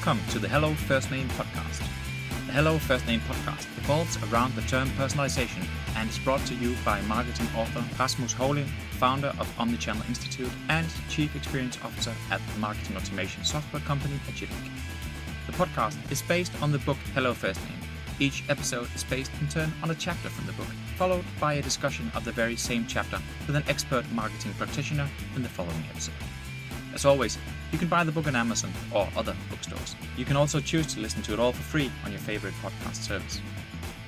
Welcome to the Hello FirstName podcast. The Hello FirstName podcast revolves around the term personalization and is brought to you by marketing author Rasmus Holing, founder of Omnichannel Institute and Chief Experience Officer at the marketing automation software company Agilic. The podcast is based on the book Hello FirstName. Each episode is based in turn on a chapter from the book, followed by a discussion of the very same chapter with an expert marketing practitioner in the following episode. As always, you can buy the book on Amazon or other bookstores. You can also choose to listen to it all for free on your favorite podcast service.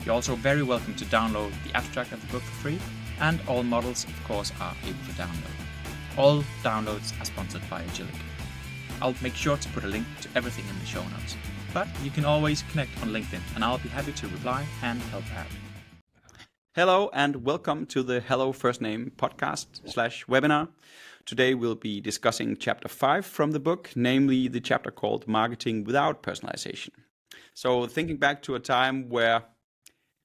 You're also very welcome to download the abstract of the book for free, and all models, of course, are able to download. All downloads are sponsored by Agilic. I'll make sure to put a link to everything in the show notes, but you can always connect on LinkedIn, and I'll be happy to reply and help out. Hello, and welcome to the Hello FirstName podcast/webinar. Today we'll be discussing chapter 5 from the book, namely the chapter called Marketing Without Personalization. So thinking back to a time where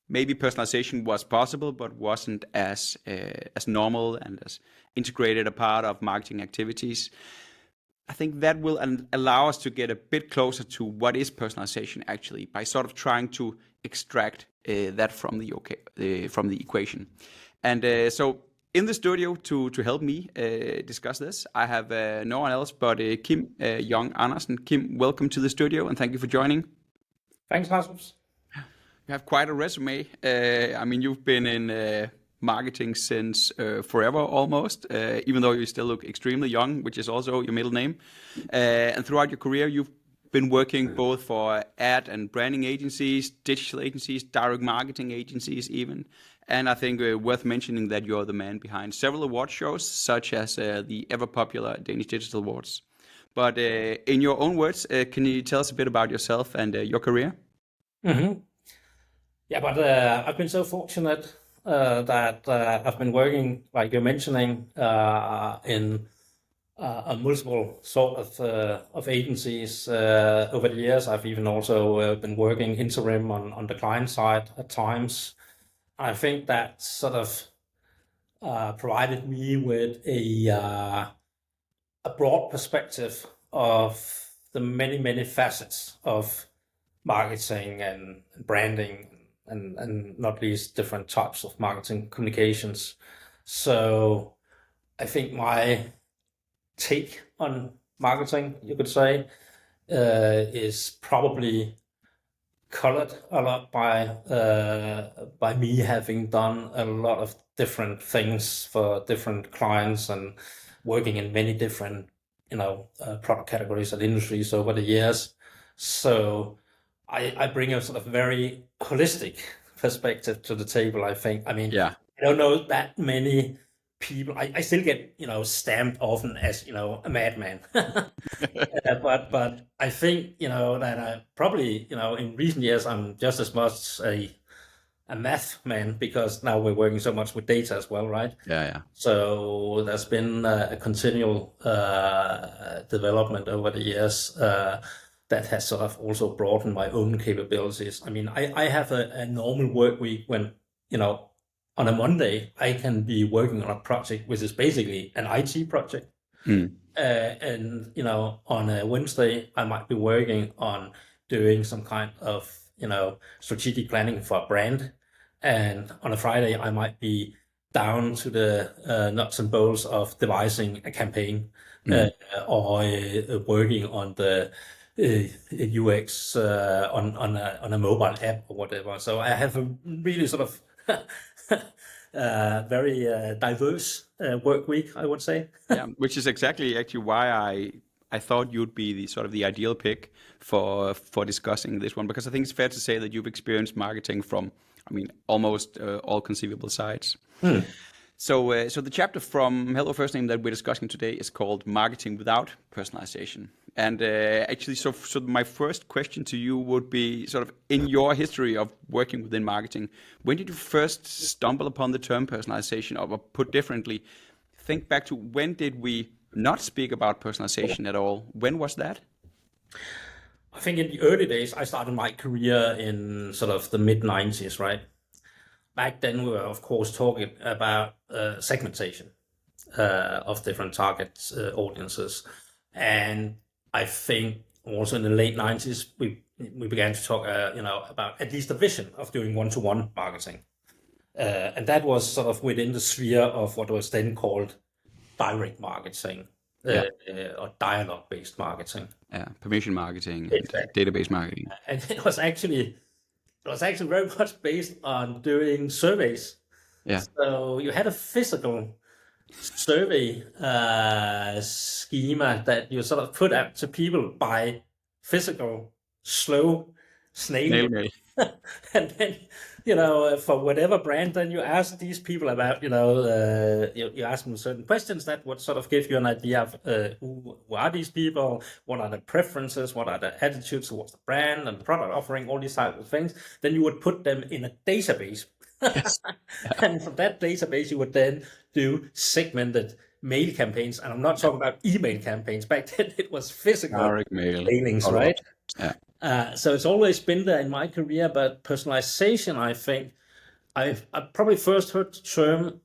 maybe personalization was possible, but wasn't as normal and as integrated a part of marketing activities, I think that will allow us to get a bit closer to what is personalization actually, by sort of trying to extract that from the equation. And so in the studio to help me discuss this, I have no one else but Kim Jong Andersen. Kim, welcome to the studio and thank you for joining. Thanks, Rasmus. You have quite a resume. I mean, you've been in marketing since forever almost, even though you still look extremely young, which is also your middle name. And throughout your career, you've been working both for ad and branding agencies, digital agencies, direct marketing agencies even. And I think worth mentioning that you're the man behind several award shows, such as the ever-popular Danish Digital Awards. But in your own words, can you tell us a bit about yourself and your career? Mm-hmm. Yeah, but I've been so fortunate that I've been working, like you're mentioning, in a multiple sort of agencies over the years. I've even also been working interim on the client side at times. I think that sort of provided me with a broad perspective of the many facets of marketing and branding and not least different types of marketing communications. So I think my take on marketing, you could say, is probably colored a lot by me having done a lot of different things for different clients and working in many different product categories and industries over the years. So I bring a sort of very holistic perspective to the table, I think. I mean, Yeah. I don't know that many people. I still get stamped often as a madman. But I think that I probably in recent years I'm just as much a math man, because now we're working so much with data as well, right? Yeah. So there's been a continual development over the years that has sort of also broadened my own capabilities. I mean, I have a normal work week when on a Monday I can be working on a project which is basically an IT project. And on a Wednesday I might be working on doing some kind of strategic planning for a brand, and on a Friday I might be down to the nuts and bolts of devising a campaign or working on the UX on a mobile app or whatever. So I have a really sort of very diverse work week, I would say. Yeah, which is actually why I thought you'd be the ideal pick for discussing this one, because I think it's fair to say that you've experienced marketing from, almost all conceivable sides. So the chapter from Hello FirstName that we're discussing today is called Marketing Without Personalization. And so my first question to you would be, sort of in your history of working within marketing, when did you first stumble upon the term personalization? Or put differently, think back to when did we not speak about personalization at all? When was that? I think in the early days, I started my career in sort of the mid-90s, right? Back then, we were, of course, talking about segmentation of different target audiences. And I think also in the late 90s, we began to talk, about at least a vision of doing one-to-one marketing. And that was sort of within the sphere of what was then called direct marketing, or dialogue-based marketing. Yeah, permission marketing and Exactly. database marketing. And it was actually very much based on doing surveys. Yeah. So you had a physical survey schema that you sort of put out to people by physical, slow snail mail. And then, for whatever brand, then you ask these people about, you ask them certain questions that would sort of give you an idea of who are these people, what are their preferences, what are their attitudes towards the brand and the product offering, all these types of things. Then you would put them in a database. Yes. And from that database, you would then do segmented mail campaigns. And I'm not talking about email campaigns. Back then, it was physical Direct mail. mailings, right? Yeah. So it's always been there in my career, but personalization, I think, I probably first heard the term,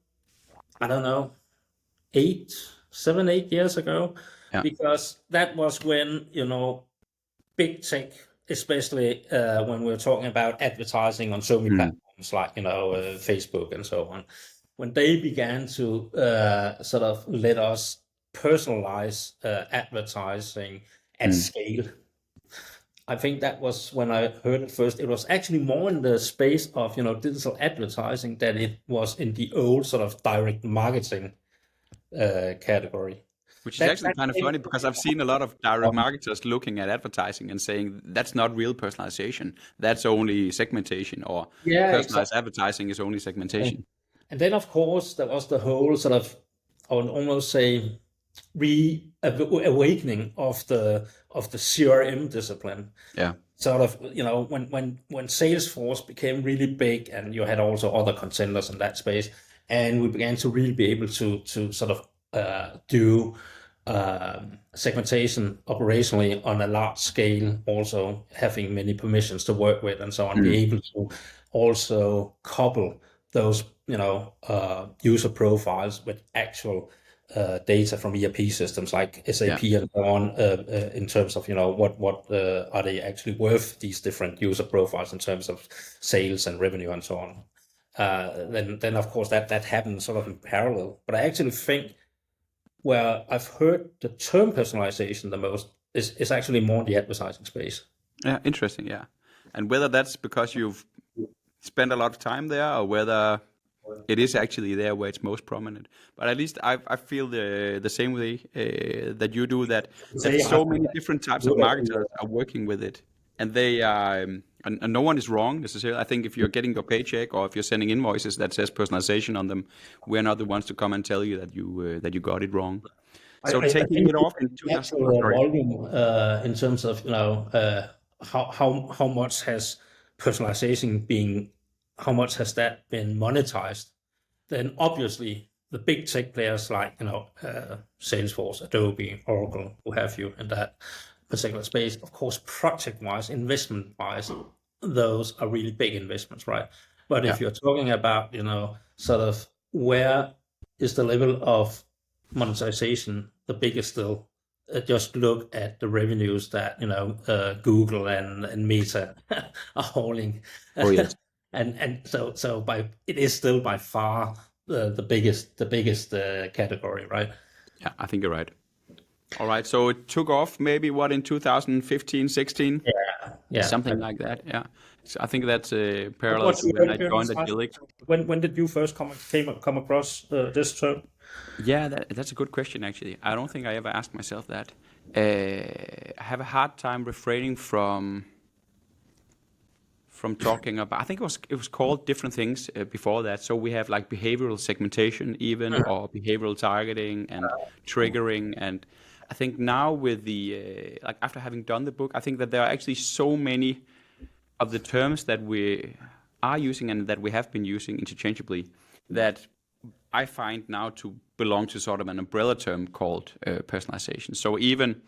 I don't know, 7, 8 years ago, because that was when, big tech, especially when we were talking about advertising on so many platforms like, Facebook and so on, when they began to sort of let us personalize advertising at scale. I think that was when I heard it first. It was actually more in the space of, digital advertising than it was in the old sort of direct marketing category. Which is actually kind of funny, because I've seen a lot of direct marketers looking at advertising and saying that's not real personalization. That's only segmentation, or personalized advertising is only segmentation. And then, of course, there was the whole sort of, I would almost say, reawakening of the CRM discipline. Yeah. Sort of, when Salesforce became really big, and you had also other contenders in that space, and we began to really be able to sort of do segmentation operationally on a large scale, also having many permissions to work with and so on, be able to also couple those, user profiles with actual data from ERP systems like SAP and so on, in terms of, what are they actually worth, these different user profiles in terms of sales and revenue and so on. Then of course that happens sort of in parallel. But I actually think where I've heard the term personalization the most is actually more in the advertising space. Yeah, interesting. Yeah. And whether that's because you've spent a lot of time there, or whether it is actually there where it's most prominent. But at least I feel the same way that you do, that so many different types of marketers are working with it. And they are, and no one is wrong necessarily. I think if you're getting your paycheck, or if you're sending invoices that says personalization on them, we're not the ones to come and tell you that you got it wrong. So taking it off in 2000, volume in terms of how much has personalization how much has that been monetized? Then obviously the big tech players like Salesforce, Adobe, Oracle, who have you in that particular space. Of course, project-wise, investment-wise, those are really big investments, right? But if you're talking about, sort of where is the level of monetization the biggest still, just look at the revenues that, Google and Meta are hauling. Oh, yes. And so it is still by far the biggest category, right? Yeah, I think you're right. All right, so it took off maybe in 2015, 16? Yeah, something like that. Yeah, so I think that's parallel to when I joined Agilic. When did you first come across this term? Yeah, that's a good question actually. I don't think I ever asked myself that. I have a hard time refraining from talking about. I think it was called different things before that. So we have like behavioral segmentation, even, or behavioral targeting and triggering. And I think now with the like after having done the book, I think that there are actually so many of the terms that we are using and that we have been using interchangeably that I find now to belong to sort of an umbrella term called personalization. So even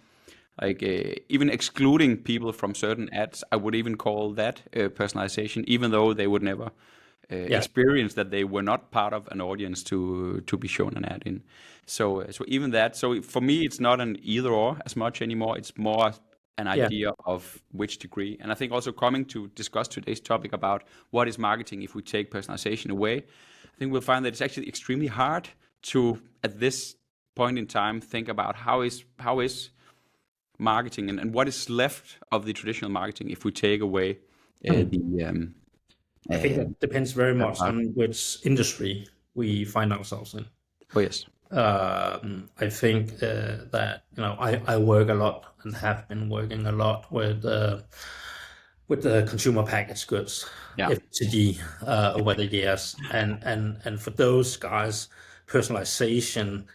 excluding people from certain ads, I would even call that personalization, even though they would never experience that they were not part of an audience to be shown an ad in. So even that. So for me, it's not an either or as much anymore. It's more an Yeah. idea of which degree. And I think also coming to discuss today's topic about what is marketing if we take personalization away, I think we'll find that it's actually extremely hard to, at this point in time, think about how is marketing and what is left of the traditional marketing if we take away the I think that depends very much part. on which industry we find ourselves in. Oh yes. I think that I work a lot and have been working a lot with the consumer packaged goods, Yeah. FMCG, over the years, and for those guys, personalization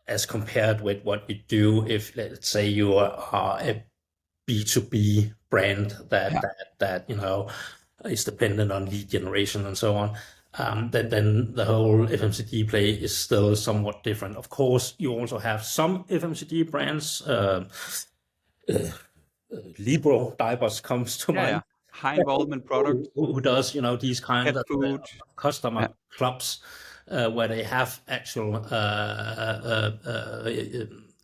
as compared with what you do if, let's say, you are a B2B brand that is dependent on lead generation and so on, then the whole FMCG play is still somewhat different. Of course, you also have some FMCG brands. Wibroe diapers comes to mind. Yeah. High involvement products. Who does these kinds Pet of food. customer clubs where they have actual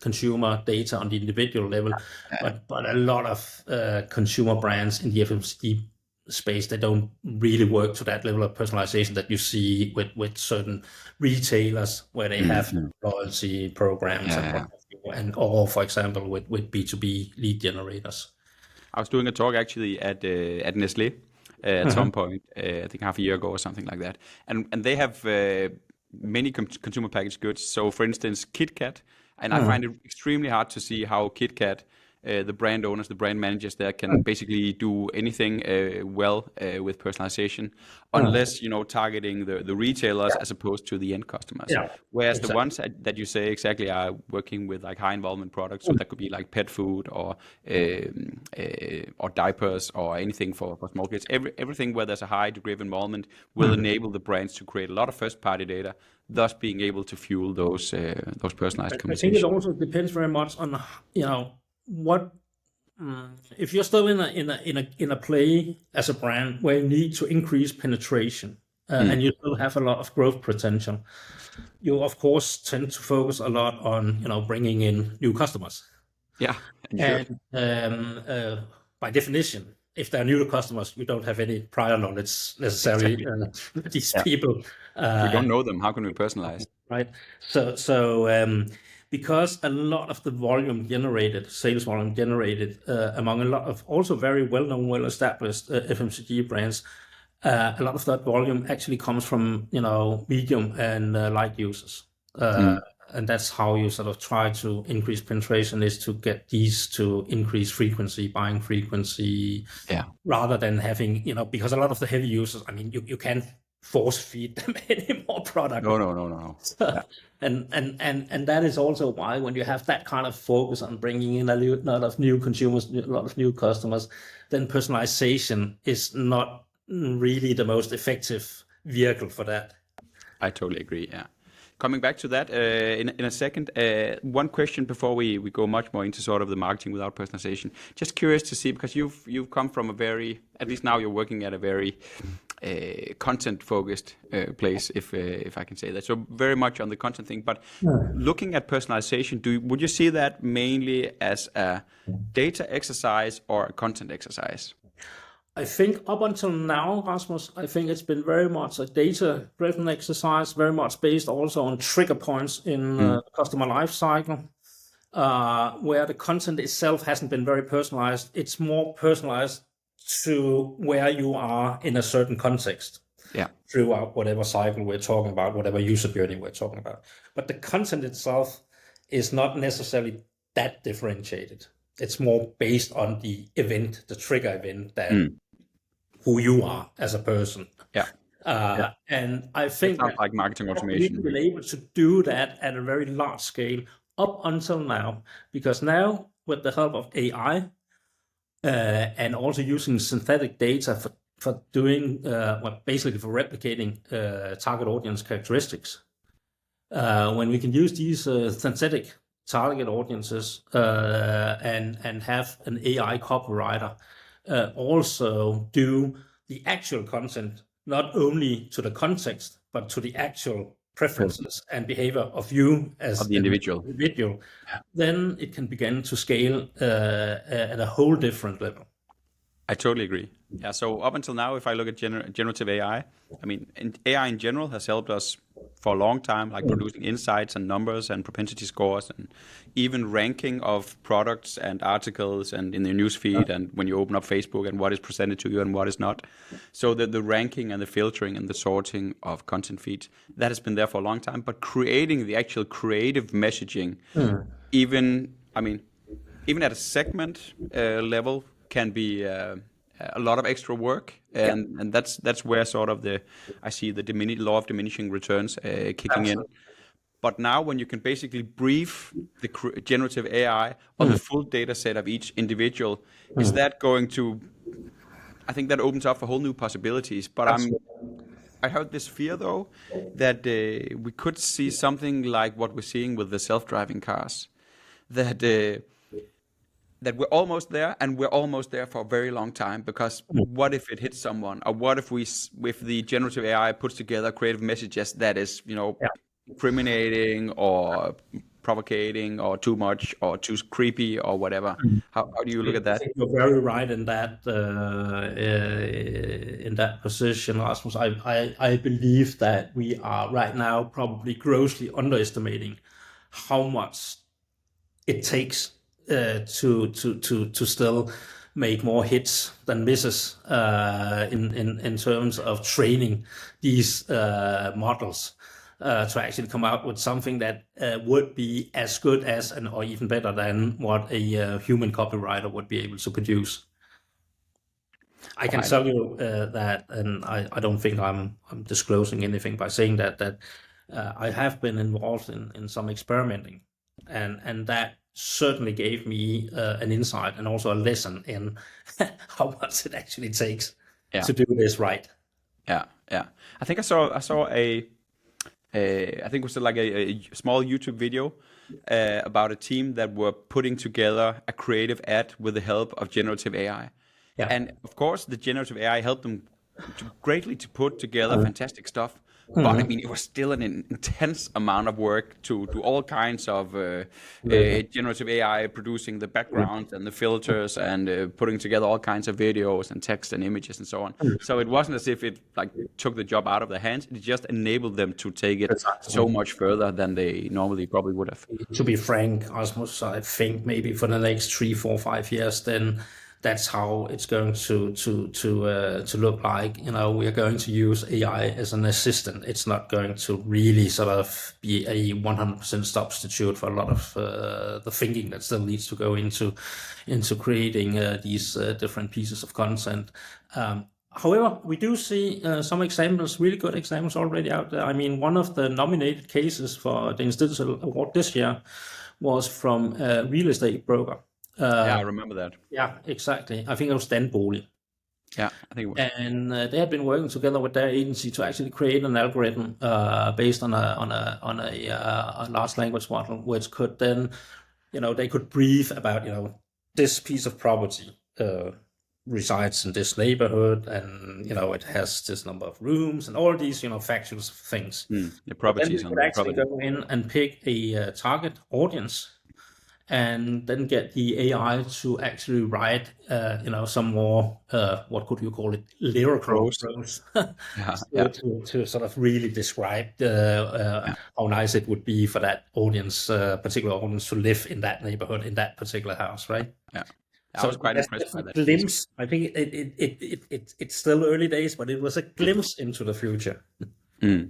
consumer data on the individual level, but a lot of consumer brands in the FMCG space, they don't really work to that level of personalization that you see with certain retailers where they have loyalty programs or for example with B2B lead generators. I was doing a talk actually at Nestlé at some point, I think half a year ago or something like that, and they have many consumer packaged goods. So for instance, KitKat, and I find it extremely hard to see how KitKat, the brand owners, the brand managers there can basically do anything well with personalization, unless targeting the retailers as opposed to the end customers. Yeah, Whereas exactly. the ones that you say exactly are working with like high involvement products, so that could be like pet food or diapers or anything for small kids. Everything where there's a high degree of involvement will enable the brands to create a lot of first party data, thus being able to fuel those personalized I think conversations. it also depends very much on what if you're still in a play as a brand where you need to increase penetration and you still have a lot of growth potential. You of course tend to focus a lot on bringing in new customers. Yeah, and By definition, if they're new customers, you don't have any prior knowledge necessarily. These people, if we don't know them, how can we personalize? right? So because a lot of the sales volume generated among a lot of also very well-known, well-established FMCG brands, a lot of that volume actually comes from medium and light users. And that's how you sort of try to increase penetration, is to get these to increase buying frequency, rather than having, because a lot of the heavy users, I mean, you can't force feed them any more product. No. And that is also why when you have that kind of focus on bringing in a lot of new consumers, a lot of new customers, then personalization is not really the most effective vehicle for that. I totally agree. Yeah. Coming back to that in a second, one question before we go much more into sort of the marketing without personalization. Just curious to see, because you've come from a very, at least now you're working at a very content focused place, if I can say that. So very much on the content thing. But looking at personalization, would you see that mainly as a data exercise or a content exercise? I think up until now, Rasmus, I think it's been very much a data-driven exercise, very much based also on trigger points in the customer life cycle, where the content itself hasn't been very personalized. It's more personalized to where you are in a certain context throughout whatever cycle we're talking about, whatever user journey we're talking about. But the content itself is not necessarily that differentiated. It's more based on the event, the trigger event, than who you are as a person. And I think that like marketing automation. We've been able to do that at a very large scale up until now, because now with the help of AI and also using synthetic data for doing basically for replicating target audience characteristics, when we can use these synthetic target audiences and have an AI copywriter also do the actual content, not only to the context, but to the actual preferences and behavior of you as Of the an individual. individual, then it can begin to scale at a whole different level. I totally agree. Yeah. So up until now, if I look at generative AI, I mean, AI in general has helped us for a long time, like producing insights and numbers and propensity scores, and even ranking of products and articles and in the news feed and when you open up Facebook and what is presented to you and what is not. So the ranking and the filtering and the sorting of content feeds, that has been there for a long time. But creating the actual creative messaging, even at a segment level, can be a lot of extra work, and that's where sort of I see the law of diminishing returns kicking in. But now, when you can basically brief the generative AI on the full data set of each individual, is that going to? I think that opens up for whole new possibilities. But I heard this fear though that we could see something like what we're seeing with the self-driving cars, that we're almost there, and we're almost there for a very long time, because what if it hits someone, or what if the generative AI puts together creative messages that is, incriminating or provocating or too much or too creepy or whatever. How do you look at that? I think you're very right in that position, Rasmus. I believe that we are right now probably grossly underestimating how much it takes to still make more hits than misses in terms of training these models to actually come out with something that would be as good as or even better than what a human copywriter would be able to produce. I can tell you that, and I don't think I'm disclosing anything by saying that I have been involved in some experimenting, and that certainly gave me an insight and also a lesson in how much it actually takes to do this right. Yeah. I think I saw I think it was like a small YouTube video about a team that were putting together a creative ad with the help of generative AI. Yeah. And of course, the generative AI helped them greatly to put together fantastic stuff. But I mean, it was still an intense amount of work to do all kinds of generative AI producing the backgrounds and the filters and putting together all kinds of videos and text and images and so on. So it wasn't as if it like took the job out of their hands. It just enabled them to take it so much further than they normally probably would have. To be frank, Osmos, I think maybe for the next 3, 4, 5 years, then that's how it's going to look like. We are going to use AI as an assistant. It's not going to really sort of be a 100% substitute for a lot of the thinking that still needs to go into creating these different pieces of content. However, we do see some examples, really good examples already out there. I mean, one of the nominated cases for the Danish Digital Award this year was from a real estate broker. I remember that. Yeah, exactly. I think it was Dan Bolig. Yeah, I think it was. And they had been working together with their agency to actually create an algorithm based on a large language model, which could then, they could brief about, this piece of property resides in this neighborhood, and it has this number of rooms and all these, factual things. The properties then on you the could actually property. go in and pick a target audience, and then get the AI to actually write, some more, what could you call it, lyrical prose, to sort of really describe how nice it would be for that audience, particular audience, to live in that neighborhood, in that particular house, right? Yeah. I was quite impressed by that. Glimpse. I think it's still early days, but it was a glimpse into the future. All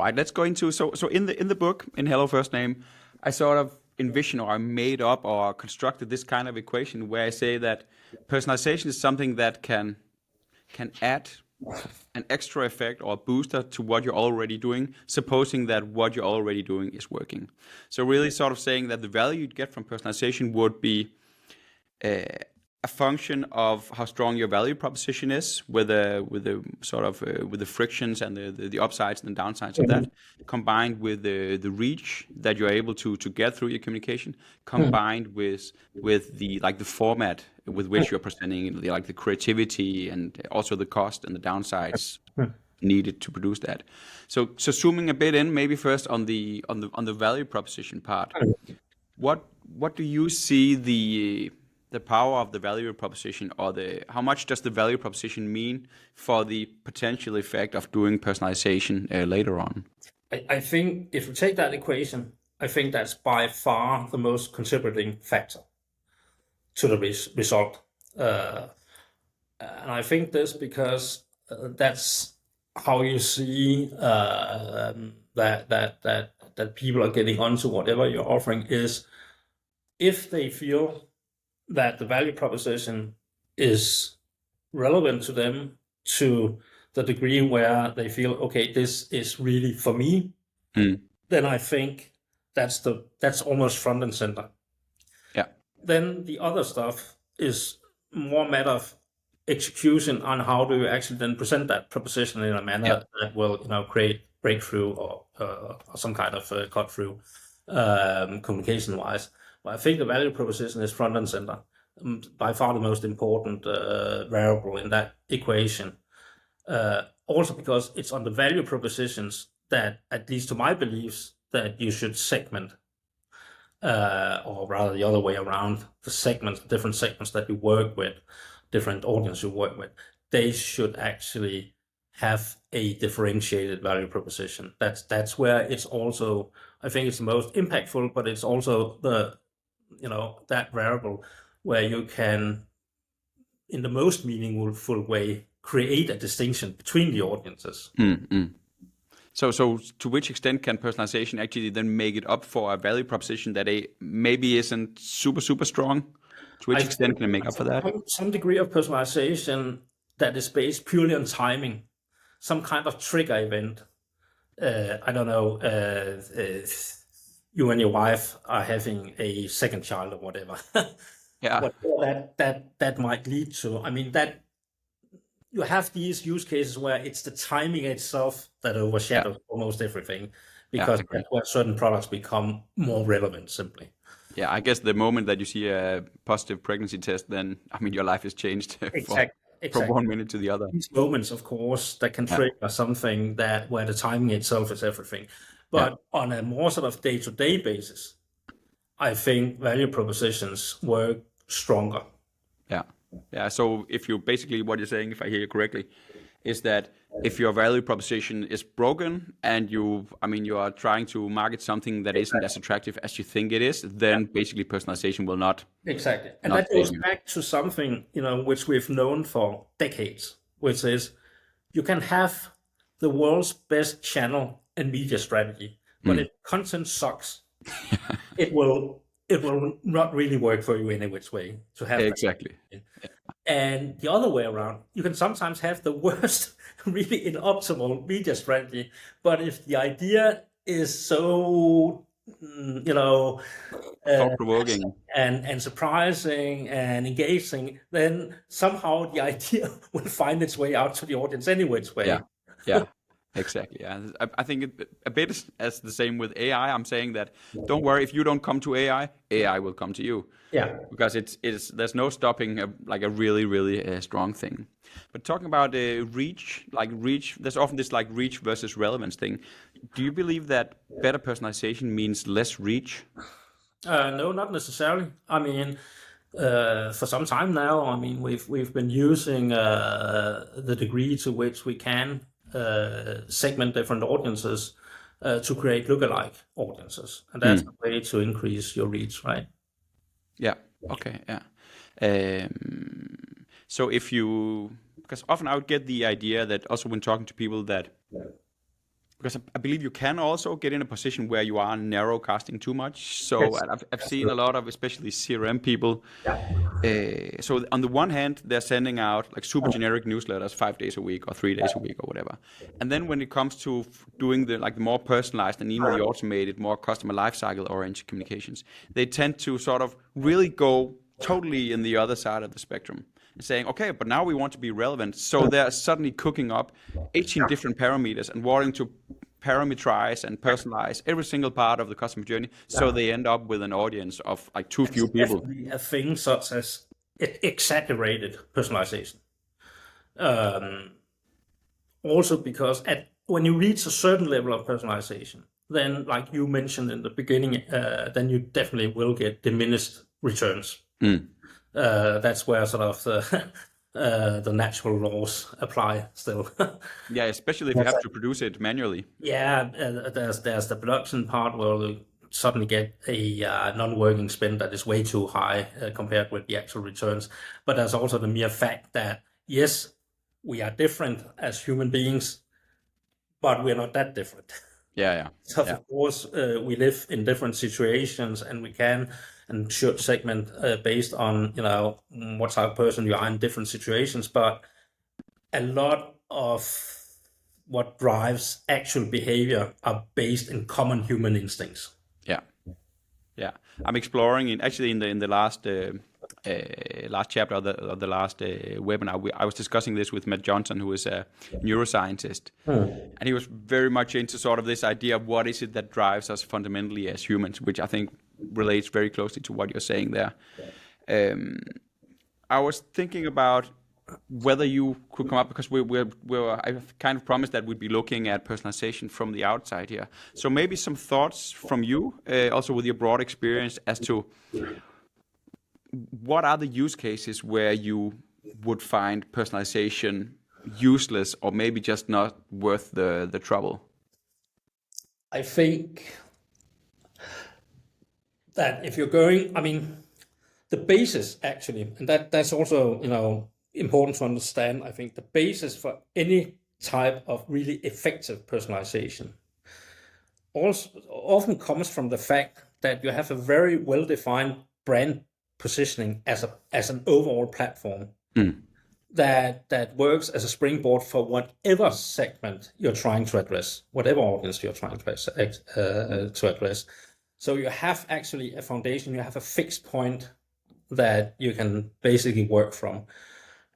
right, let's go into so in the book, in Hello FirstName, I sort of envision, or I made up or constructed this kind of equation where I say that personalization is something that can add an extra effect or a booster to what you're already doing, supposing that what you're already doing is working. So really sort of saying that the value you'd get from personalization would be a function of how strong your value proposition is, with the sort of with the frictions and the upsides and the downsides of that, combined with the reach that you're able to get through your communication, combined with the format with which you're presenting, the creativity and also the cost and the downsides needed to produce that. So zooming a bit in, maybe first on the value proposition part. What do you see the power of the value proposition, or how much does the value proposition mean for the potential effect of doing personalization later on? I think if you take that equation, I think that's by far the most contributing factor to the result. And I think this because that's how you see that people are getting onto whatever you're offering is if they feel that the value proposition is relevant to them to the degree where they feel, okay, this is really for me, then I think that's almost front and center. Yeah. Then the other stuff is more a matter of execution on how do you actually then present that proposition in a manner that will, create breakthrough or some kind of cut through communication wise. But I think the value proposition is front and center, by far the most important variable in that equation. Also because it's on the value propositions that, at least to my beliefs, that you should segment, or rather the other way around, the different segments that you work with, different audience you work with, they should actually have a differentiated value proposition. That's where it's also, I think it's the most impactful, but it's also that variable where you can, in the most meaningful way, create a distinction between the audiences. So to which extent can personalization actually then make it up for a value proposition that maybe isn't super strong? To which extent can it make up for that? Some degree of personalization that is based purely on timing, some kind of trigger event. I don't know, you and your wife are having a second child or whatever. Yeah. What that might lead to. I mean, that you have these use cases where it's the timing itself that overshadows almost everything, because that's where certain products become more relevant simply. Yeah, I guess the moment that you see a positive pregnancy test, then, I mean, your life is changed from 1 minute to the other. These moments, of course, that can trigger something where the timing itself is everything. But on a more sort of day-to-day basis, I think value propositions work stronger. Yeah. So if you basically, what you're saying, if I hear you correctly, is that if your value proposition is broken and you are trying to market something that isn't as attractive as you think it is, then basically personalization will not. Exactly. And that goes back to something, which we've known for decades, which is you can have the world's best channel and media strategy, but if content sucks, it will not really work for you in any which way to have exactly. And the other way around, you can sometimes have the worst, really inoptimal media strategy, but if the idea is so, thought-provoking and surprising and engaging, then somehow the idea will find its way out to the audience any which way. Yeah. Exactly. Yeah. I think a bit as the same with AI. I'm saying that don't worry, if you don't come to AI, AI will come to you. Yeah. Because there's no stopping a really strong thing. But talking about reach, there's often this reach versus relevance thing. Do you believe that better personalization means less reach? No, not necessarily. I mean, for some time now, I mean, we've been using the degree to which we can segment different audiences to create lookalike audiences, and that's a way to increase your reach, right? Yeah. Okay. Yeah. So because often I would get the idea that also when talking to people that, because I believe you can also get in a position where you are narrow casting too much. So I've seen a lot of, especially CRM people. So on the one hand, they're sending out super generic newsletters 5 days a week or 3 days a week or whatever. And then when it comes to doing the more personalized and even the automated, more customer lifecycle oriented communications, they tend to sort of really go totally in the other side of the spectrum. Saying, okay, but now we want to be relevant. So they're suddenly cooking up 18 different parameters and wanting to parameterize and personalize every single part of the customer journey. So they end up with an audience of too few people. A thing such as exaggerated personalization. also because when you reach a certain level of personalization, then like you mentioned in the beginning, then you definitely will get diminished returns. That's where sort of the natural laws apply still. Yeah, especially if you have to produce it manually. Yeah, there's the production part where you suddenly get a non-working spend that is way too high compared with the actual returns. But there's also the mere fact that, yes, we are different as human beings, but we're not that different. Yeah. So of course, we live in different situations, and we can and should segment based on what type of person you are in different situations. But a lot of what drives actual behavior are based in common human instincts. Yeah. I'm exploring in the last chapter of the last webinar. I was discussing this with Matt Johnson, who is a neuroscientist, and he was very much into sort of this idea of what is it that drives us fundamentally as humans, which I think relates very closely to what you're saying there. I was thinking about whether you could come up, because I've kind of promised that we'd be looking at personalization from the outside here. So maybe some thoughts from you, also with your broad experience, as to what are the use cases where you would find personalization useless or maybe just not worth the trouble? I think that if you're going, the basis actually, and that's also, important to understand. I think the basis for any type of really effective personalization also often comes from the fact that you have a very well-defined brand positioning as an overall platform that works as a springboard for whatever segment you're trying to address, whatever audience you're trying to address. So you have actually a foundation, you have a fixed point that you can basically work from.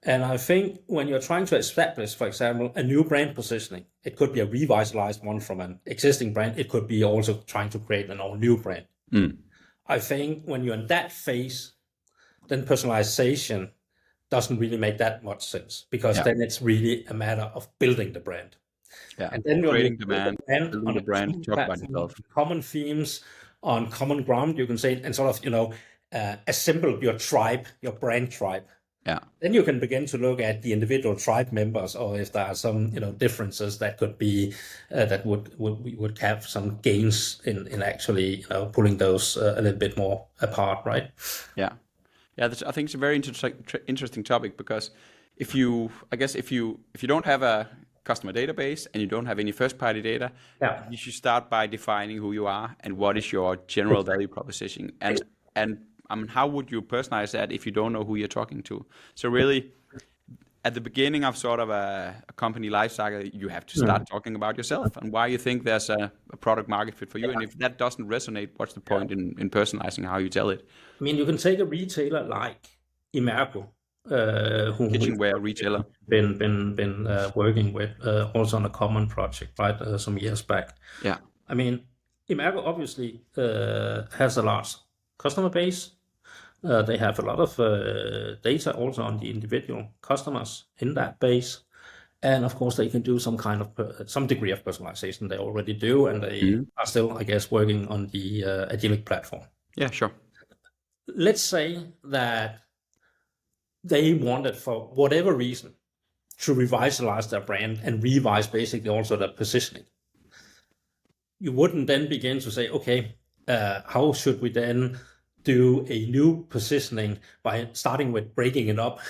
And I think when you're trying to establish, for example, a new brand positioning, it could be a revitalized one from an existing brand. It could be also trying to create an all new brand. I think when you're in that phase, then personalization doesn't really make that much sense, because then it's really a matter of building the brand. Yeah, and then creating demand, building on the brand, talk about itself. Common themes on common ground, you can say, and sort of, assemble your tribe, your brand tribe. Yeah. Then you can begin to look at the individual tribe members, or if there are some, differences that could be that would have some gains in actually pulling those a little bit more apart, right? Yeah. I think it's a very interesting topic, because if you don't have a customer database and you don't have any first-party data, you should start by defining who you are and what is your general value proposition, and how would you personalize that if you don't know who you're talking to? So really, at the beginning of sort of a company lifecycle, you have to start talking about yourself and why you think there's a product market fit for you. And if that doesn't resonate, what's the point in personalizing how you tell it? You can take a retailer like IMHO, who kitchenware retailer, been working with also on a common project, right, some years back. Yeah. IMHO obviously has a large customer base. They have a lot of data also on the individual customers in that base, and of course they can do some degree of personalization. They already do, and they are still, I guess, working on the Agilic platform. Yeah, sure. Let's say that they wanted, for whatever reason, to revitalize their brand and revise basically also their positioning. You wouldn't then begin to say, okay, how should we then do a new positioning by starting with breaking it up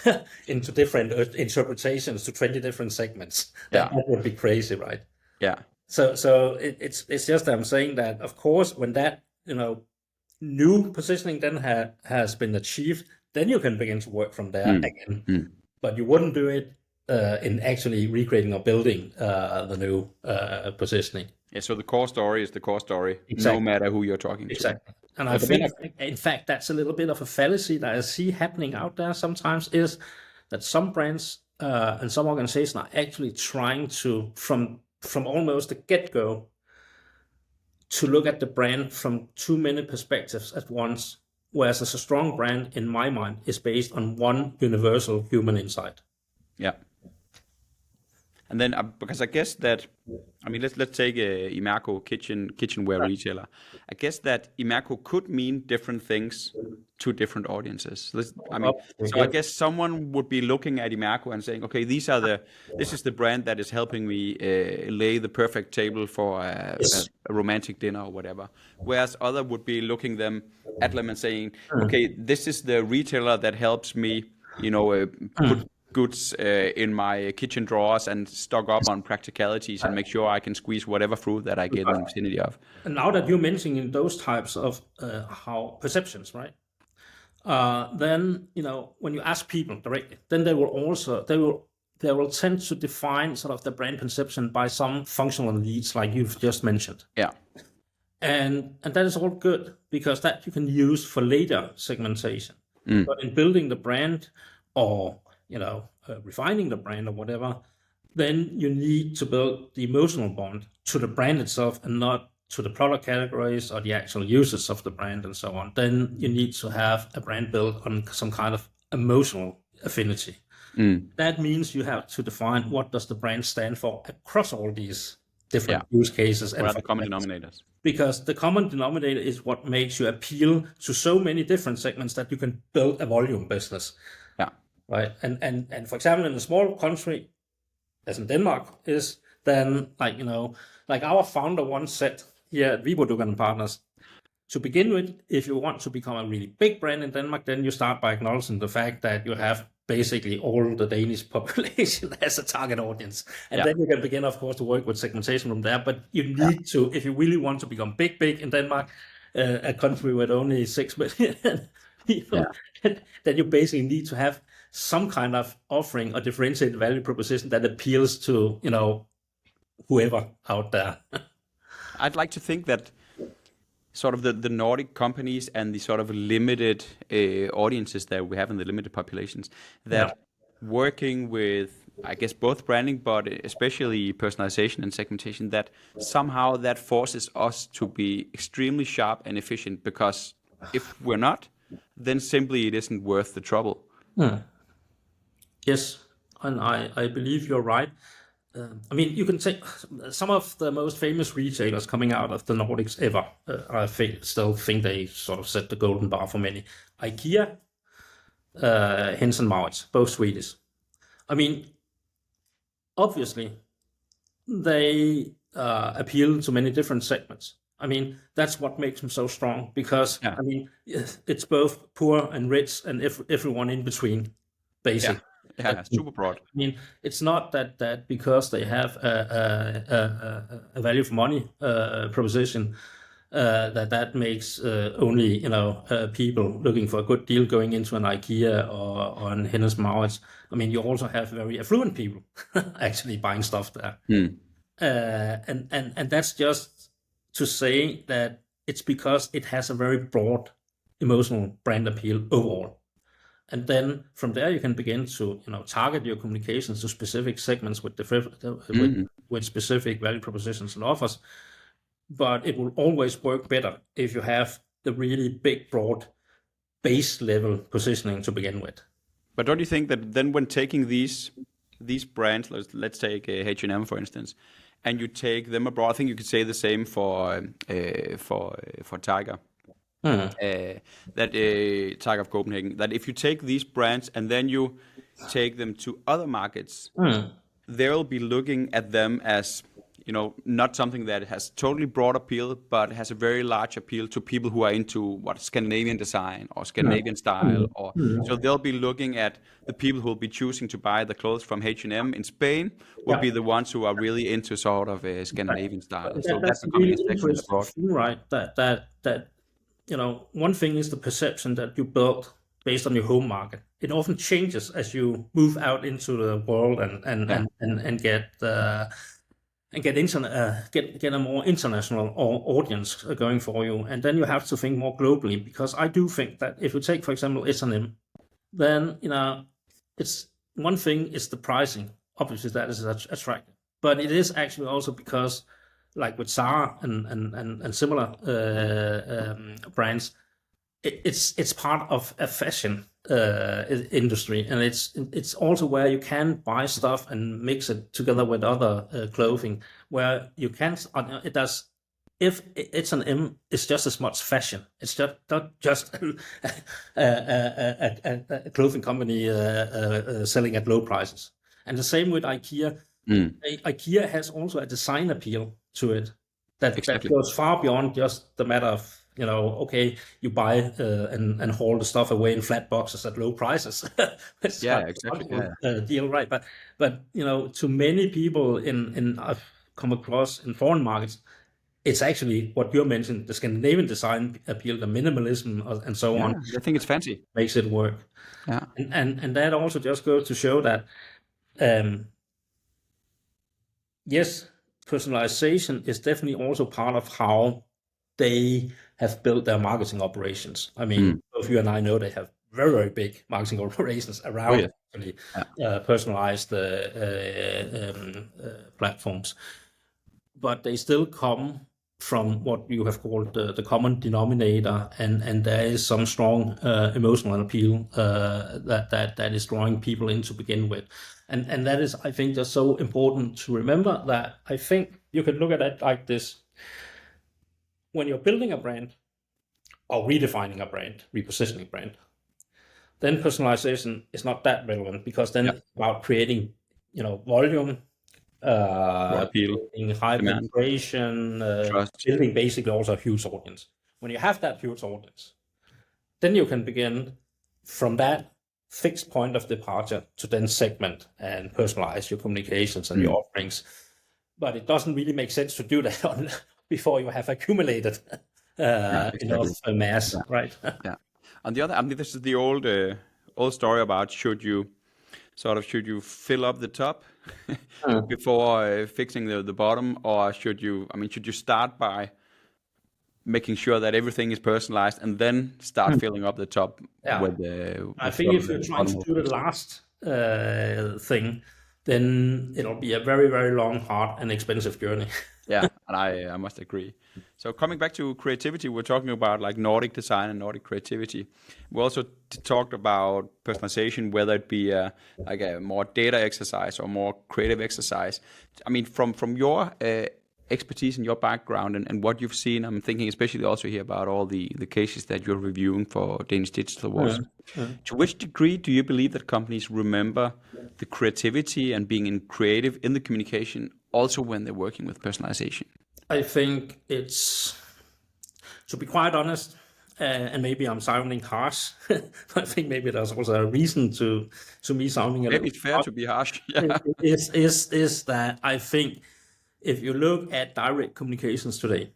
into different interpretations to 20 different segments? That would be crazy, right? Yeah. So it's just that I'm saying that, of course, when that new positioning then has been achieved, then you can begin to work from there again. But you wouldn't do it in actually recreating or building the new positioning. Yeah, so the core story is the core story, exactly. No matter who you're talking to. Exactly. And I think, in fact, that's a little bit of a fallacy that I see happening out there sometimes, is that some brands and some organizations are actually trying to, from almost the get-go, to look at the brand from too many perspectives at once, whereas a strong brand, in my mind, is based on one universal human insight. Yeah. And then because I guess that, I mean, let's take IMHO kitchenware retailer. I guess that IMHO could mean different things to different audiences. I guess someone would be looking at IMHO and saying, okay, this is the brand that is helping me lay the perfect table for a romantic dinner or whatever. Whereas other would be looking at them and saying, okay, this is the retailer that helps me, put goods in my kitchen drawers and stock up on practicalities and make sure I can squeeze whatever fruit that I get in the vicinity of. And now that you're mentioning those types of how perceptions, right? Then when you ask people directly, then they will tend to define sort of the brand perception by some functional needs, like you've just mentioned. Yeah. And that is all good, because that you can use for later segmentation. But in building the brand or refining the brand or whatever, then you need to build the emotional bond to the brand itself and not to the product categories or the actual users of the brand and so on. Then you need to have a brand built on some kind of emotional affinity. That means you have to define what does the brand stand for across all these different use cases. What are the common denominators? Because the common denominator is what makes you appeal to so many different segments that you can build a volume business. Yeah. Right. And for example, in a small country, as in Denmark, is then like our founder once said here at Wibroe Duckert and Partners, to begin with, if you want to become a really big brand in Denmark, then you start by acknowledging the fact that you have basically all the Danish population as a target audience. And then you can begin, of course, to work with segmentation from there. But you need to, if you really want to become big in Denmark, a country with only 6 million people, then you basically need to have some kind of offering or differentiated value proposition that appeals to, whoever out there. I'd like to think that sort of the Nordic companies and the sort of limited audiences that we have in the limited populations, that working with, I guess, both branding, but especially personalization and segmentation, that somehow that forces us to be extremely sharp and efficient, because if we're not, then simply it isn't worth the trouble. Yes, and I believe you're right. I mean, you can take some of the most famous retailers coming out of the Nordics ever. I still think they sort of set the golden bar for many. IKEA, Hennes & Mauritz, both Swedish. I mean, obviously, they appeal to many different segments. I mean, that's what makes them so strong, because, I mean, it's both poor and rich and everyone in between, basically. Yeah, super broad. I mean, it's not that because they have a value for money proposition that makes only people looking for a good deal going into an IKEA or an Hennes & Mauritz. I mean, you also have very affluent people actually buying stuff there, and that's just to say that it's because it has a very broad emotional brand appeal overall. And then from there, you can begin to target your communications to specific segments with with specific value propositions and offers. But it will always work better if you have the really big, broad base level positioning to begin with. But don't you think that then when taking these brands, let's take H&M for instance, and you take them abroad, I think you could say the same for Tiger. Tiger of Copenhagen, that if you take these brands and then you take them to other markets, they'll be looking at them as, not something that has totally broad appeal, but has a very large appeal to people who are into Scandinavian design or Scandinavian style. So they'll be looking at the people who will be choosing to buy the clothes from H&M in Spain will be the ones who are really into sort of a Scandinavian style. So that's really interesting, right? That one thing is the perception that you build based on your home market. It often changes as you move out into the world and get a more international audience going for you. And then you have to think more globally, because I do think that if you take, for example, S&M, then it's one thing is the pricing. Obviously, that is attractive, but it is actually also because, like with Zara and similar brands, it's part of a fashion industry, and it's also where you can buy stuff and mix it together with other clothing, where you can it does. If it's an M, it's just as much fashion. It's just not just a clothing company selling at low prices. And the same with IKEA. IKEA has also a design appeal to it that goes far beyond just the matter of, okay, you buy and haul the stuff away in flat boxes at low prices. It's a deal, right? But to many people I've come across in foreign markets, it's actually what you mentioned, the Scandinavian design appeal, the minimalism and so on. I think it's fancy. Makes it work. Yeah. And that also just goes to show that, yes, personalization is definitely also part of how they have built their marketing operations. I mean, both you and I know they have very, very big marketing operations around personalized platforms. But they still come from what you have called the common denominator, and there is some strong emotional appeal that is drawing people in to begin with. And that is, I think, just so important to remember, that I think you can look at it like this. When you're building a brand or redefining a brand, repositioning a brand, then personalization is not that relevant, because then it's about creating, volume, appeal, high penetration, building basically also a huge audience. When you have that huge audience, then you can begin from that fixed point of departure to then segment and personalize your communications and your offerings. But it doesn't really make sense to do that before you have accumulated enough mass, right? On the other, I mean, this is the old story about should you fill up the top before fixing the bottom, or should you start by making sure that everything is personalized and then start filling up the top with the... I think if you're trying to do the last thing, then it'll be a very, very long, hard and expensive journey. Yeah, and I must agree. So coming back to creativity, we're talking about like Nordic design and Nordic creativity. We also talked about personalization, whether it be like a more data exercise or more creative exercise. I mean, from your expertise and your background and what you've seen, I'm thinking especially also here about all the cases that you're reviewing for Danish Digital Awards. To which degree do you believe that companies remember the creativity and being creative in the communication also when they're working with personalization? I think it's, to be quite honest, and maybe I'm sounding harsh, I think maybe there's also a reason to me sounding a little... Maybe it's fair to be harsh. is that I think if you look at direct communications today,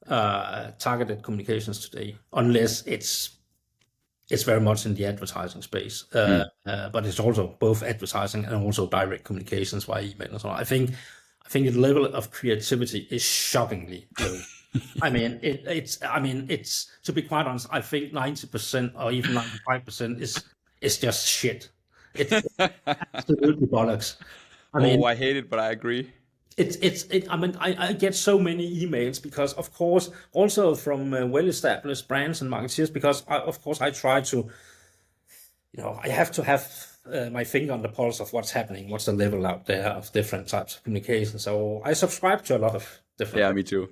targeted communications today, unless it's very much in the advertising space, but it's also both advertising and also direct communications via email and so on. I think the level of creativity is shockingly low. I mean, it's to be quite honest, I think 90% or even 95% is just shit. It's absolutely bollocks. I hate it, but I agree. I get so many emails because, of course, also from well-established brands and marketeers, because I try to, I have to have my finger on the pulse of what's happening, what's the level out there of different types of communication. So I subscribe to a lot of different. Yeah, me too.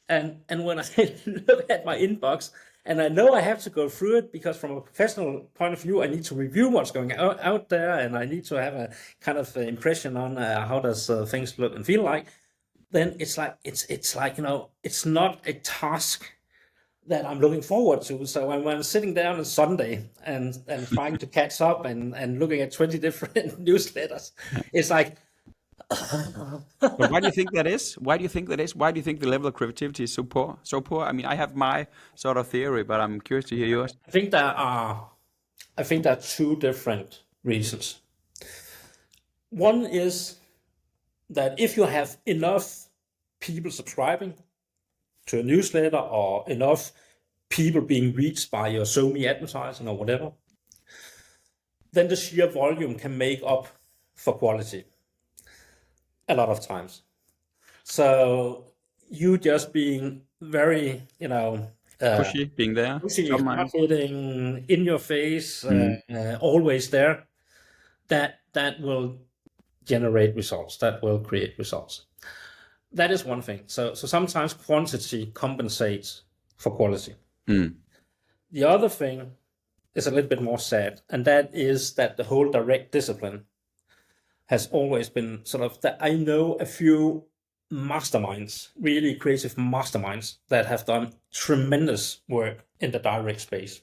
And when I look at my inbox, and I know I have to go through it because from a professional point of view, I need to review what's going out there, and I need to have a kind of impression on how does things look and feel like. Then it's like it's not a task that I'm looking forward to. So when I'm sitting down on Sunday and trying to catch up and looking at 20 different newsletters, it's like. But why do you think that is? Why do you think the level of creativity is so poor? I mean, I have my sort of theory, but I'm curious to hear yours. I think there are two different reasons. One is that if you have enough people subscribing to a newsletter or enough people being reached by your SoMe advertising or whatever, then the sheer volume can make up for quality. A lot of times. So you just being very, Pushy, being there. Pushy, Top hard mind. hitting, in your face, Mm. always there. That will generate results. That will create results. That is one thing. So sometimes quantity compensates for quality. Mm. The other thing is a little bit more sad, and that is that the whole direct discipline has always been sort of that. I know a few masterminds, really creative masterminds, that have done tremendous work in the direct space.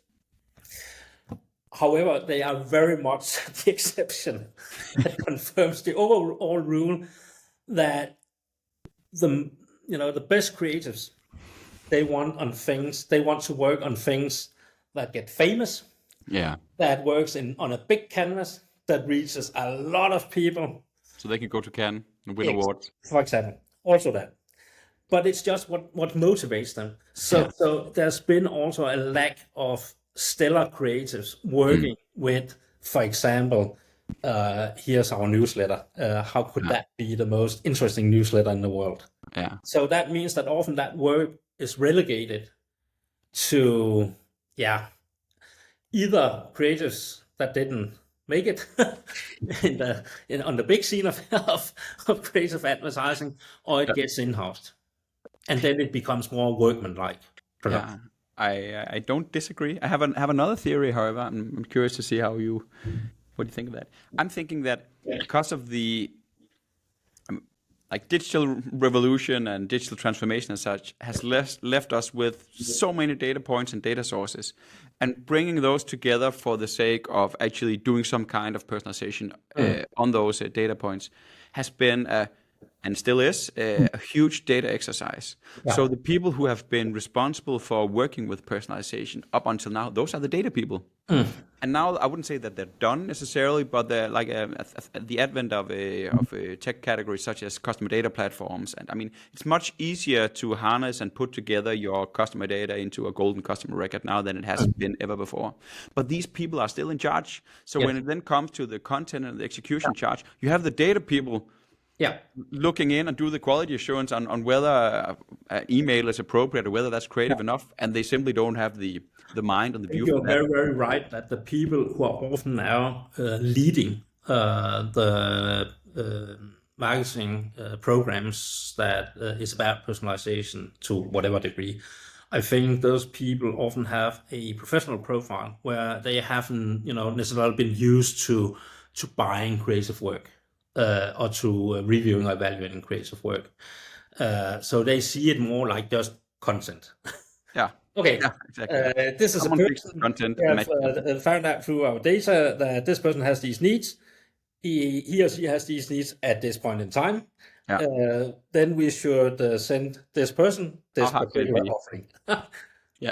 However, they are very much the exception that confirms the overall rule that the best creatives, they want to work on things that get famous, Yeah. that works on a big canvas, that reaches a lot of people. So they can go to Cannes and win awards. For example, also that. But it's just what motivates them. So there's been also a lack of stellar creatives working with, for example, here's our newsletter. How could that be the most interesting newsletter in the world? Yeah. So that means that often that work is relegated to, either creatives that didn't make it on the big scene of creative advertising, or it gets in-housed. And then it becomes more workmanlike. Yeah, I don't disagree. I have another theory, however. I'm curious to see what do you think of that? I'm thinking that because of the like digital revolution and digital transformation and such has left us with so many data points and data sources, and bringing those together for the sake of actually doing some kind of personalization on those data points has been and still is a huge data exercise. Yeah. So the people who have been responsible for working with personalization up until now, those are the data people. And now I wouldn't say that they're done necessarily, but they're like the advent of a tech category such as customer data platforms. And I mean, it's much easier to harness and put together your customer data into a golden customer record now than it has been ever before. But these people are still in charge. So when it then comes to the content and the execution charge, you have the data people looking in and do the quality assurance on whether email is appropriate or whether that's creative enough, and they simply don't have the mind and the view. You're very, very right that the people who are often now leading the marketing programs that is about personalization to whatever degree, I think those people often have a professional profile where they haven't, necessarily been used to buying creative work. Or to reviewing or evaluating creative work. So they see it more like just content. Yeah. Okay. Yeah, exactly. This is Someone a picks person content we and have found out through our data that this person has these needs. He or she has these needs at this point in time. Yeah. Then we should send this person this particular offering. Yeah.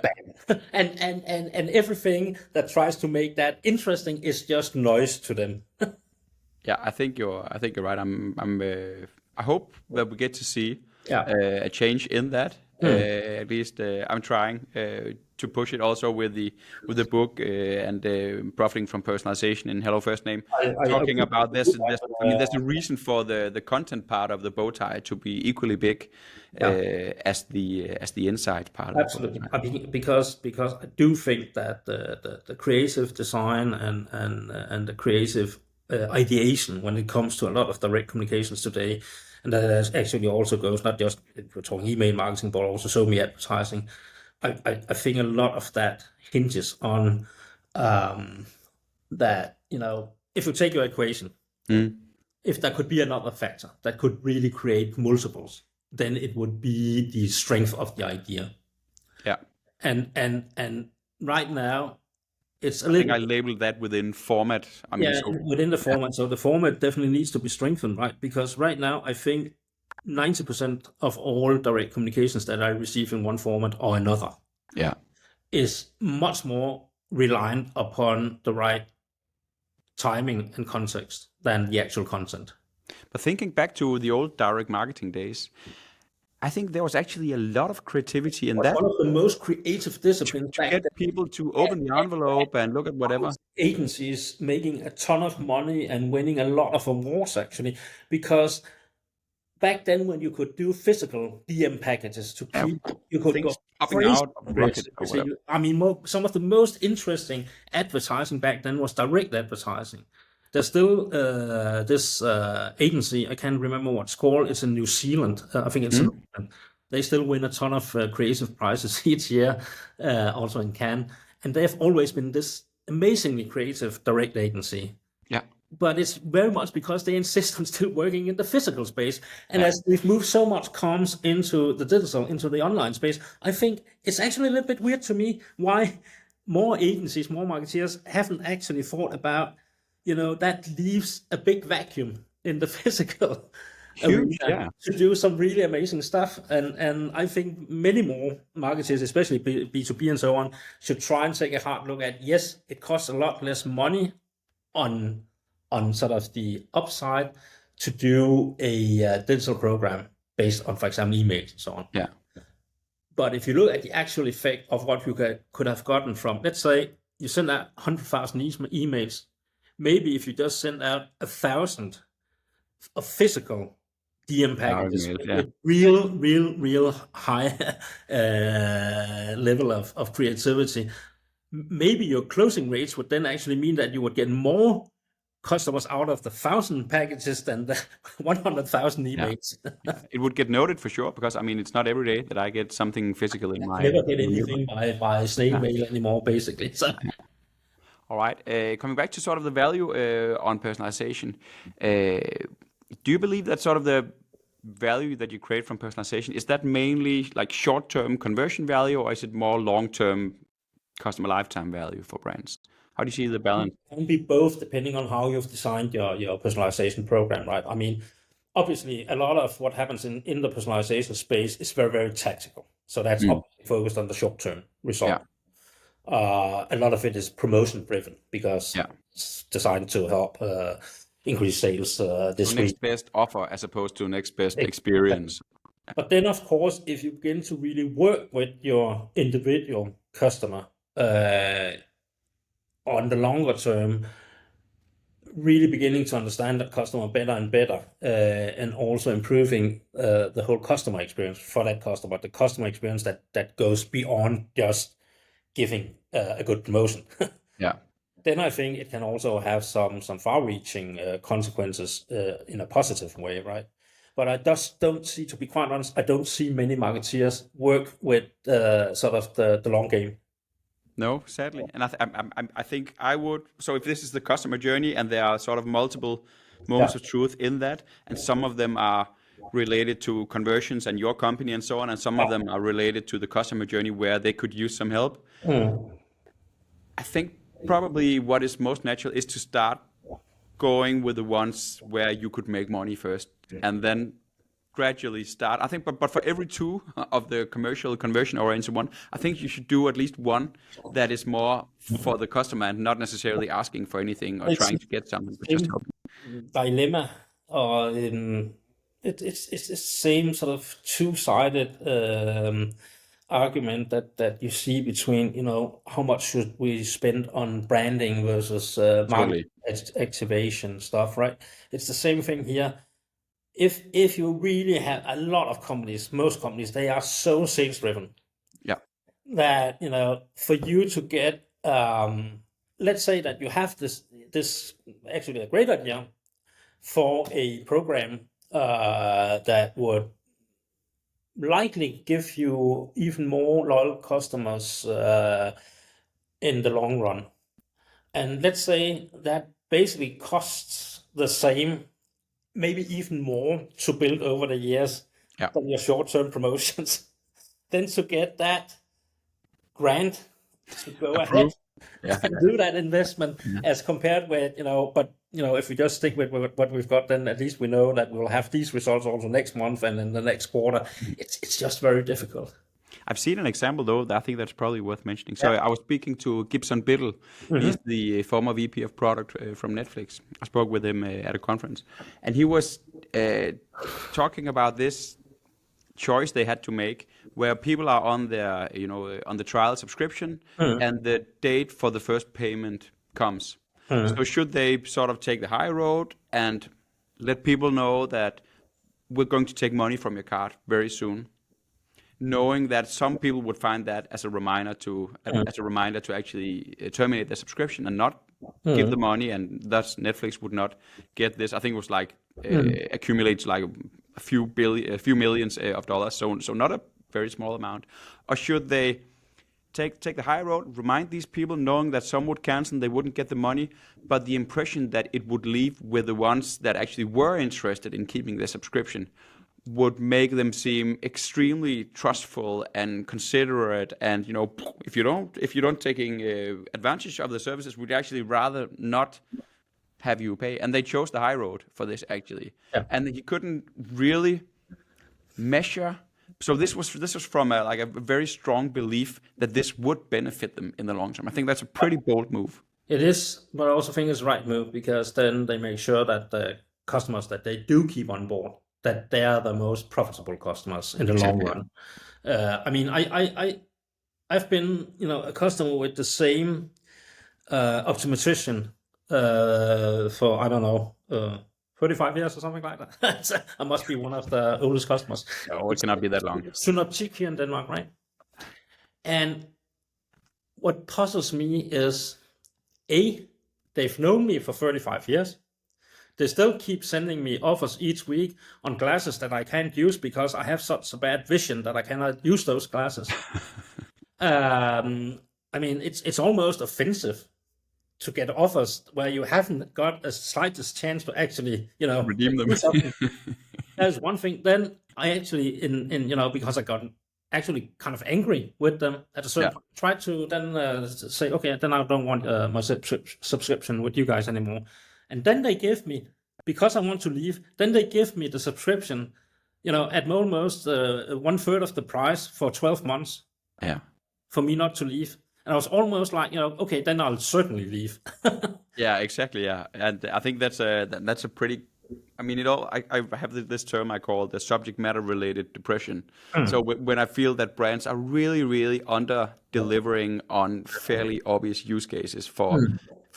and everything that tries to make that interesting is just noise to them. Yeah, I think you're right. I hope that we get to see a change in that. At least I'm trying to push it also with the book and profiting from personalization in Hello FirstName, talking about this. There's a reason for the content part of the bow tie to be equally big as the insight part. Absolutely, because I do think that the creative design and the creative ideation when it comes to a lot of direct communications today, and that actually also goes not just if we're talking email marketing but also so many advertising. I think a lot of that hinges on that, if you take your equation, if there could be another factor that could really create multiples, then it would be the strength of the idea. Yeah. And right now, it's I think I labeled that within format. Within the format. So the format definitely needs to be strengthened, right? Because right now, I think 90% of all direct communications that I receive in one format or another is much more reliant upon the right timing and context than the actual content. But thinking back to the old direct marketing days, I think there was actually a lot of creativity in that. One of the most creative disciplines. To get people to open the envelope and look at whatever. Agencies making a ton of money and winning a lot of awards, actually, because back then when you could do physical DM packages to keep, you could go popping out of a rocket or whatever. I mean, some of the most interesting advertising back then was direct advertising. There's still this agency, I can't remember what it's called. It's in New Zealand. I think it's in Auckland. They still win a ton of creative prizes each year, also in Cannes. And they've always been this amazingly creative direct agency. Yeah. But it's very much because they insist on still working in the physical space. And as we've moved so much comms into the digital, into the online space, I think it's actually a little bit weird to me why more agencies, more marketeers haven't actually thought about, that leaves a big vacuum in the physical Huge, to do some really amazing stuff. And I think many more marketers, especially B2B and so on, should try and take a hard look at, yes, it costs a lot less money on sort of the upside to do a digital program based on, for example, emails and so on. Yeah. But if you look at the actual effect of what you could have gotten from, let's say you send out 100,000 emails, maybe if you just send out 1,000 of physical DM packages with real high level of creativity, maybe your closing rates would then actually mean that you would get more customers out of the 1,000 packages than the 100,000 emails. Yeah. It would get noted for sure, because I mean, it's not every day that I get something physical in my... I never get anything by snail mail anymore, basically. So. All right. Coming back to sort of the value on personalization, do you believe that sort of the value that you create from personalization, is that mainly like short-term conversion value, or is it more long-term customer lifetime value for brands? How do you see the balance? It can be both, depending on how you've designed your personalization program, right? I mean, obviously, a lot of what happens in the personalization space is very, very tactical. So that's focused on the short-term result. Yeah. A lot of it is promotion-driven because it's designed to help increase sales this week. Next best offer as opposed to next best experience. But then, of course, if you begin to really work with your individual customer on the longer term, really beginning to understand that customer better and better, and also improving the whole customer experience for that customer, the customer experience that goes beyond just giving a good promotion. Yeah. Then I think it can also have some far-reaching consequences in a positive way, right? But I just don't see, to be quite honest, I don't see many marketeers work with sort of the long game. No, sadly. And I think I would. So if this is the customer journey and there are sort of multiple moments of truth in that, and some of them are related to conversions and your company and so on, and some of them are related to the customer journey where they could use some help. I think probably what is most natural is to start going with the ones where you could make money first, and then gradually start. I think, but for every two of the commercial conversion oriented one, I think you should do at least one that is more for the customer and not necessarily asking for anything or trying to get something, but just helping. Dilemma, or it's the same sort of two-sided argument that you see between, how much should we spend on branding versus market activation stuff, right? It's the same thing here. If you really have a lot of companies, most companies, they are so sales driven. Yeah. That, for you to get, let's say that you have this actually a great idea for a program that would likely give you even more loyal customers in the long run. And let's say that basically costs the same, maybe even more, to build over the years than your short-term promotions. Then to get that grant to go ahead and do that investment as compared with, but if we just stick with what we've got, then at least we know that we'll have these results also next month and in the next quarter. It's just very difficult. I've seen an example, though, that I think that's probably worth mentioning. So I was speaking to Gibson Biddle. He's the former VP of product from Netflix. I spoke with him at a conference. And he was talking about this choice they had to make where people are on their, on the trial subscription and the date for the first payment comes. So should they sort of take the high road and let people know that we're going to take money from your card very soon? knowing that some people would find that as a reminder to actually terminate their subscription and not give the money, and thus Netflix would not get this. I think it was like accumulates like a few millions of dollars, so not a very small amount. Or should they take the high road, remind these people, knowing that some would cancel and they wouldn't get the money, but the impression that it would leave with the ones that actually were interested in keeping their subscription would make them seem extremely trustful and considerate, and if you don't taking advantage of the services, we'd actually rather not have you pay. And they chose the high road for this actually, and he couldn't really measure. So this was from a very strong belief that this would benefit them in the long term. I think that's a pretty bold move. It is, but I also think it's the right move, because then they make sure that the customers that they do keep on board, that they are the most profitable customers in the long run. I mean, I've been a customer with the same optimization for, I don't know, 35 years or something like that. I must be one of the oldest customers. Oh, it cannot be that long. Synoptic here in Denmark, right? And what puzzles me is, they've known me for 35 years. They still keep sending me offers each week on glasses that I can't use because I have such a bad vision that I cannot use those glasses. I mean, it's almost offensive to get offers where you haven't got a slightest chance to actually, redeem them. That's one thing. Then I actually, because I got actually kind of angry with them at a certain point, tried to then say, okay, then I don't want my subscription with you guys anymore. And then they give me, because I want to leave, then they give me the subscription, at almost 1/3 of the price for 12 months. Yeah. For me not to leave. And I was almost like, okay, then I'll certainly leave. Yeah, exactly. Yeah, and I think that's a pretty. I mean, I have this term I call the subject matter related depression. So when I feel that brands are really, really under delivering on fairly obvious use cases for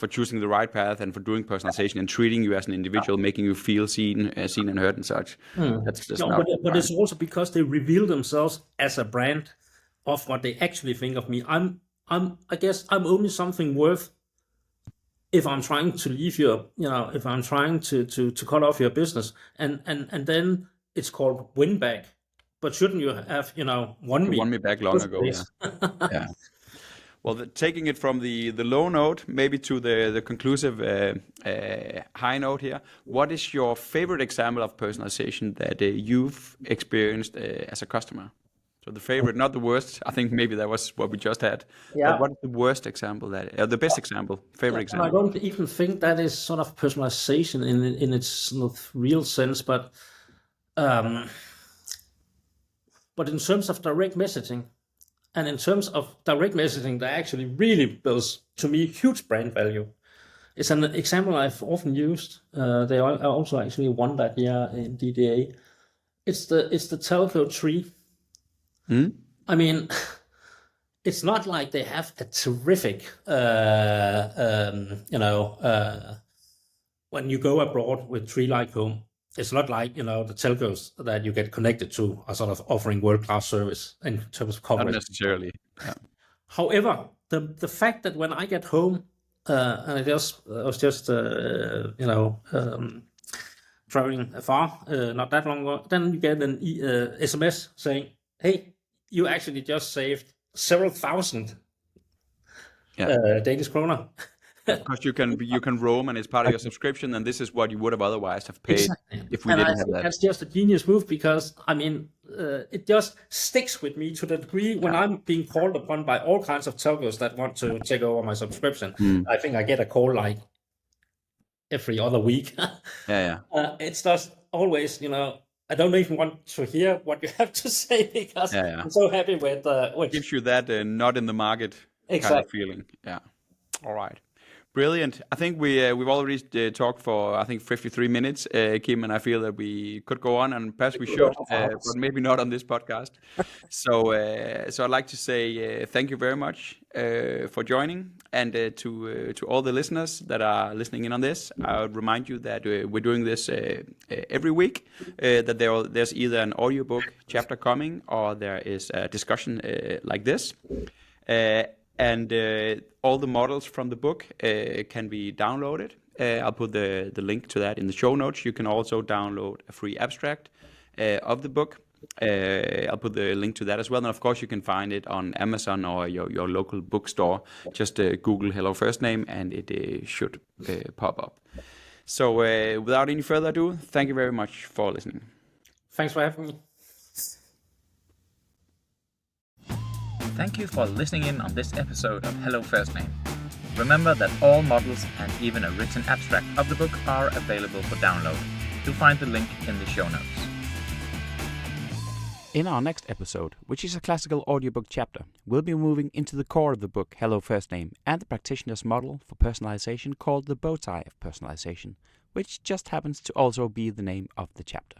choosing the right path and for doing personalization and treating you as an individual, making you feel seen and heard and such. That's just not. But it's also because they reveal themselves as a brand of what they actually think of me. I guess I'm only something worth if I'm trying to leave your, if I'm trying to cut off your business, and then it's called win back. But shouldn't you have, won me back long ago? Yeah. Well, taking it from the low note, maybe to the conclusive high note here. What is your favorite example of personalization that you've experienced as a customer? So the favorite, not the worst. I think maybe that was what we just had. Yeah. But what is the worst example the best example, favorite example? I don't even think that is sort of personalization in its real sense, but in terms of direct messaging, and in terms of direct messaging that actually really builds, to me, huge brand value. It's an example I've often used. They also actually won that year in DDA. It's the telco tree. I mean, it's not like they have a terrific, when you go abroad with tree like home, it's not like, the telcos that you get connected to are sort of offering world-class service in terms of coverage. Not necessarily. Yeah. However, the fact that when I get home, and I was just traveling far, not that long ago, then you get an SMS saying, hey, you actually just saved several thousand Danish kroner. Because you can roam and it's part of your subscription, and this is what you would have otherwise have paid if we didn't have that. That's just a genius move, because I mean, it just sticks with me to the degree when I'm being called upon by all kinds of telcos that want to take over my subscription. I think I get a call like every other week. It's just always, I don't even want to hear what you have to say, because I'm so happy with it gives you that not in the market kind of feeling. Yeah. All right. Brilliant. I think we've already talked for 53 minutes, Kim, and I feel that we could go on, and perhaps we should, but maybe not on this podcast. So I'd like to say thank you very much for joining, and to all the listeners that are listening in on this, I would remind you that we're doing this every week. That there's either an audiobook chapter coming, or there is a discussion like this. And all the models from the book can be downloaded. I'll put the link to that in the show notes. You can also download a free abstract of the book. I'll put the link to that as well. And of course, you can find it on Amazon or your local bookstore. Just Google Hello FirstName and it should pop up. So without any further ado, thank you very much for listening. Thanks for having me. Thank you for listening in on this episode of Hello FirstName. Remember that all models and even a written abstract of the book are available for download. You'll find the link in the show notes. In our next episode, which is a classical audiobook chapter, we'll be moving into the core of the book Hello FirstName and the practitioner's model for personalization called the bow tie of personalization, which just happens to also be the name of the chapter.